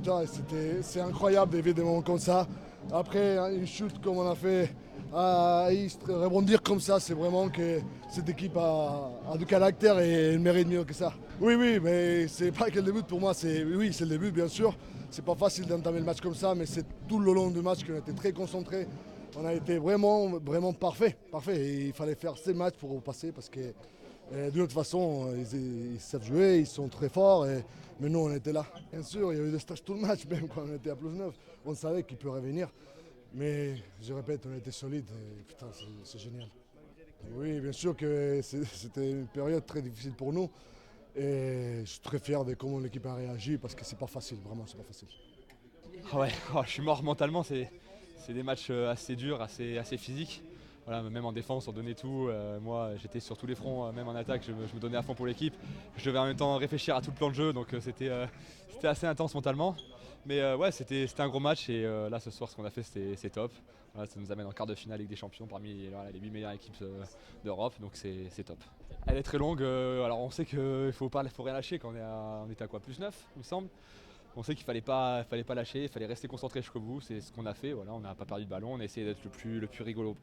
putain, c'est incroyable de vivre des moments comme ça. Après, une chute comme on a fait à Istres, rebondir comme ça, c'est vraiment que cette équipe a du caractère et elle mérite mieux que ça. Oui, oui, mais c'est pas que le début pour moi, oui, c'est le début bien sûr. C'est pas facile d'entamer le match comme ça, mais c'est tout le long du match qu'on a été très concentrés. On a été vraiment, vraiment parfait, parfait. Et il fallait faire ces matchs pour passer parce que de toute façon, ils savent jouer, ils sont très forts. Mais nous, on était là. Bien sûr, il y a eu des stages tout le match, même quand on était à plus 9. On savait qu'il peut revenir. Mais je répète, on était solide. Et putain, c'est génial. Oui, bien sûr que c'était une période très difficile pour nous. Et je suis très fier de comment l'équipe a réagi parce que c'est pas facile, vraiment, c'est pas facile. Ah ouais, je suis mort mentalement, c'est des matchs assez durs, assez physiques. Voilà, même en défense, on donnait tout. Moi, j'étais sur tous les fronts, même en attaque, je me donnais à fond pour l'équipe. Je devais en même temps réfléchir à tout le plan de jeu, donc c'était assez intense mentalement. Mais ouais, c'était un gros match et là, ce soir, ce qu'on a fait, c'est top. Voilà, ça nous amène en quart de finale Ligue des Champions parmi voilà, les 8 meilleures équipes d'Europe, donc c'est top. Elle est très longue, alors on sait qu'il ne faut rien lâcher quand on était à quoi, plus 9, il me semble. On sait qu'il fallait pas lâcher, il fallait rester concentré jusqu'au bout. C'est ce qu'on a fait. Voilà, on n'a pas perdu de ballon, on a essayé d'être le plus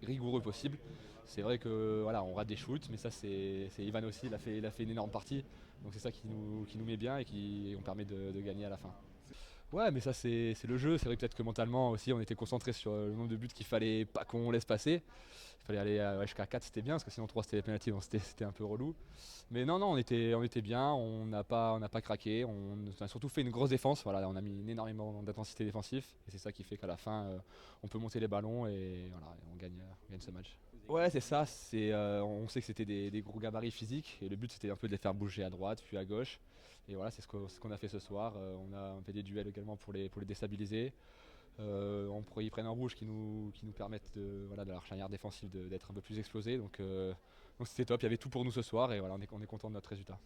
rigoureux possible. C'est vrai que voilà, on rate des shoots, mais ça c'est Ivan aussi, il a fait une énorme partie. Donc c'est ça qui nous met bien et qui on permet de gagner à la fin. Ouais, mais ça c'est le jeu. C'est vrai que peut-être que mentalement aussi, on était concentré sur le nombre de buts qu'il fallait pas qu'on laisse passer. Il fallait aller jusqu'à 4, c'était bien, parce que sinon 3 c'était les pénaltys, donc c'était un peu relou. Mais non, on était bien, on n'a pas craqué, on a surtout fait une grosse défense. Voilà, on a mis énormément d'intensité défensive et c'est ça qui fait qu'à la fin, on peut monter les ballons et voilà, on gagne ce match. Ouais, c'est ça. On sait que c'était des gros gabarits physiques et le but c'était un peu de les faire bouger à droite puis à gauche. Et voilà, c'est ce qu'on a fait ce soir. On a fait des duels également pour les déstabiliser. Ils prennent un rouge qui nous permettent de leur charnière défensive d'être un peu plus explosé. Donc c'était top, il y avait tout pour nous ce soir et voilà, on est content de notre résultat.